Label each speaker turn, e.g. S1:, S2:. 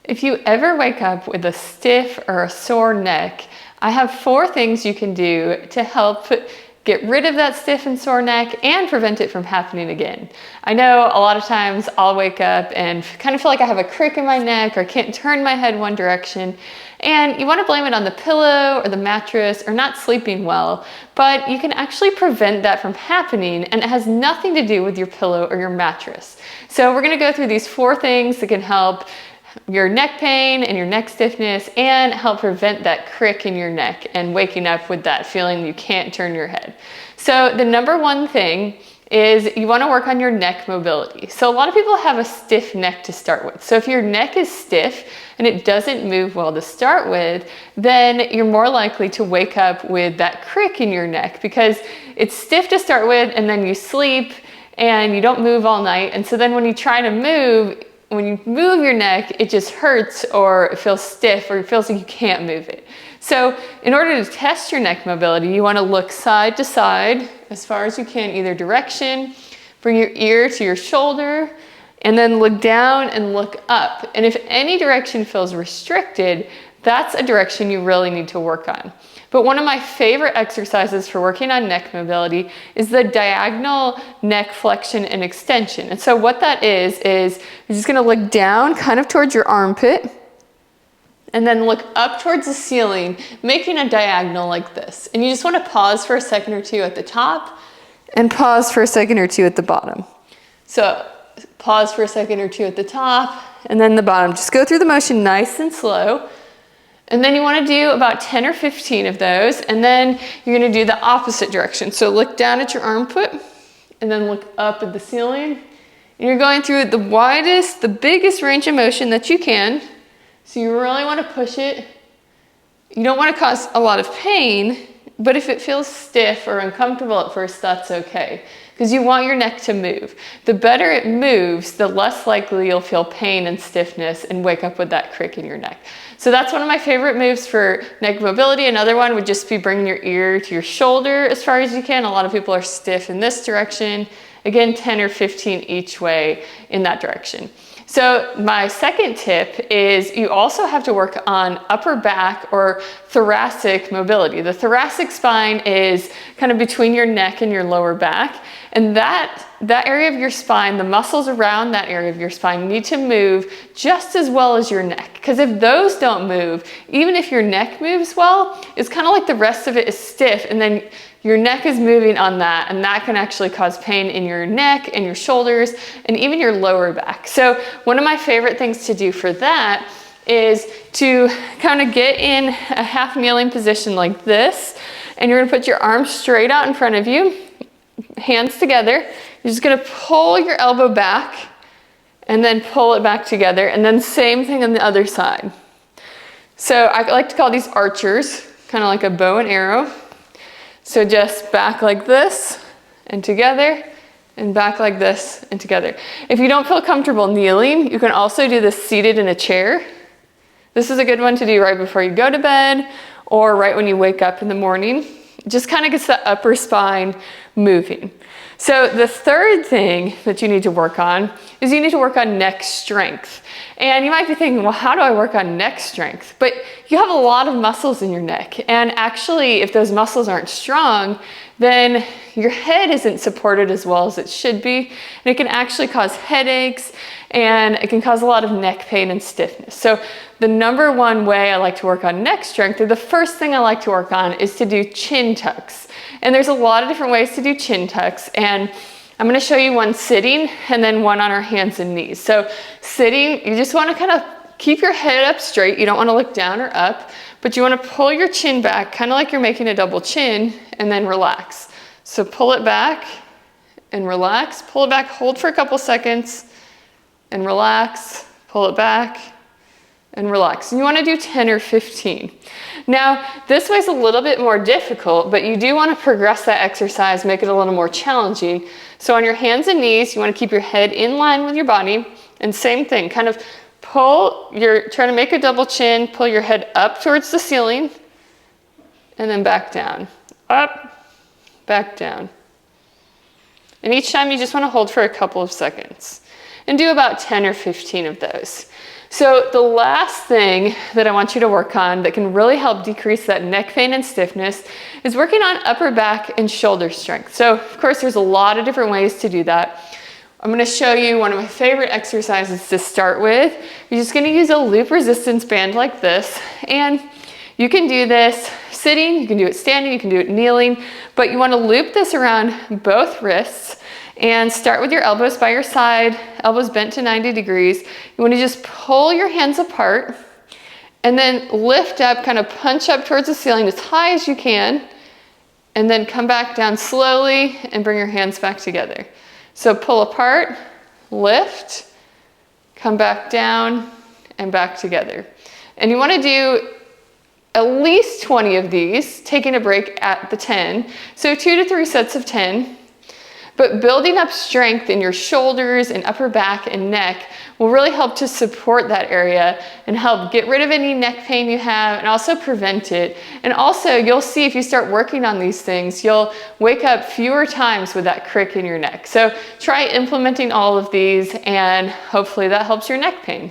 S1: If you ever wake up with a stiff or a sore neck, I have 4 things you can do to help get rid of that stiff and sore neck and prevent it from happening again. I know a lot of times I'll wake up and kind of feel like I have a crick in my neck or can't turn my head one direction, and you want to blame it on the pillow or the mattress or not sleeping well, but you can actually prevent that from happening, and it has nothing to do with your pillow or your mattress. So we're going to go through these 4 things that can help your neck pain and your neck stiffness and help prevent that crick in your neck and waking up with that feeling you can't turn your head. So the number 1 thing is you want to work on your neck mobility. So a lot of people have a stiff neck to start with. So if your neck is stiff and it doesn't move well to start with, then you're more likely to wake up with that crick in your neck because it's stiff to start with, and then you sleep and you don't move all night. And so then when you try to move, when you move your neck, it just hurts or it feels stiff or it feels like you can't move it. So in order to test your neck mobility, you want to look side to side as far as you can, either direction, bring your ear to your shoulder, and then look down and look up. And if any direction feels restricted, that's a direction you really need to work on. But one of my favorite exercises for working on neck mobility is the diagonal neck flexion and extension. And so what that is you're just going to look down kind of towards your armpit and then look up towards the ceiling, making a diagonal like this. And you just want to pause for a second or two at the top and pause for a second or two at the bottom. So pause for a second or two at the top and then the bottom. Just go through the motion nice and slow. And then you want to do about 10 or 15 of those, and then you're going to do the opposite direction. So look down at your armpit, and then look up at the ceiling. And you're going through the widest, the biggest range of motion that you can. So you really want to push it. You don't want to cause a lot of pain, but if it feels stiff or uncomfortable at first, that's okay, because you want your neck to move. The better it moves, the less likely you'll feel pain and stiffness and wake up with that crick in your neck. So that's one of my favorite moves for neck mobility. Another one would just be bringing your ear to your shoulder as far as you can. A lot of people are stiff in this direction. Again, 10 or 15 each way in that direction. So my second tip is you also have to work on upper back or thoracic mobility. The thoracic spine is kind of between your neck and your lower back. And that area of your spine, the muscles around that area of your spine need to move just as well as your neck. Because if those don't move, even if your neck moves well, it's kind of like the rest of it is stiff, and then your neck is moving on that, and that can actually cause pain in your neck and your shoulders and even your lower back. So one of my favorite things to do for that is to kind of get in a half kneeling position like this, and you're going to put your arms straight out in front of you, hands together. You're just going to pull your elbow back and then pull it back together, and then same thing on the other side. So I like to call these archers, kind of like a bow and arrow. So just back like this and together, and back like this and together. If you don't feel comfortable kneeling, you can also do this seated in a chair. This is a good one to do right before you go to bed or right when you wake up in the morning. It just kind of gets the upper spine moving. So the third thing that you need to work on is you need to work on neck strength. And you might be thinking, well, how do I work on neck strength? But you have a lot of muscles in your neck. And actually, if those muscles aren't strong, then your head isn't supported as well as it should be. And it can actually cause headaches, and it can cause a lot of neck pain and stiffness. So the number 1 way I like to work on neck strength, or the first thing I like to work on, is to do chin tucks. And there's a lot of different ways to do chin tucks. And I'm going to show you one sitting and then one on our hands and knees. So sitting, you just want to kind of keep your head up straight. You don't want to look down or up, but you want to pull your chin back, kind of like you're making a double chin, and then relax. So pull it back and relax. Pull it back, hold for a couple seconds, and relax. Pull it back and relax. And you want to do 10 or 15. Now, this way's a little bit more difficult, but you do want to progress that exercise, make it a little more challenging. So on your hands and knees, you want to keep your head in line with your body, and same thing, kind of try to make a double chin, pull your head up towards the ceiling, and then back down. Up, back down. And each time you just want to hold for a couple of seconds. And do about 10 or 15 of those. So the last thing that I want you to work on that can really help decrease that neck pain and stiffness is working on upper back and shoulder strength. So of course there's a lot of different ways to do that. I'm going to show you one of my favorite exercises to start with. You're just going to use a loop resistance band like this, and you can do this sitting, you can do it standing, you can do it kneeling, but you want to loop this around both wrists and start with your elbows by your side, elbows bent to 90 degrees. You want to just pull your hands apart and then lift up, kind of punch up towards the ceiling as high as you can, and then come back down slowly and bring your hands back together. So pull apart, lift, come back down and back together. And you want to do at least 20 of these, taking a break at the 10. So 2 to 3 sets of 10. But building up strength in your shoulders and upper back and neck will really help to support that area and help get rid of any neck pain you have and also prevent it. And also you'll see if you start working on these things, you'll wake up fewer times with that crick in your neck. So try implementing all of these and hopefully that helps your neck pain.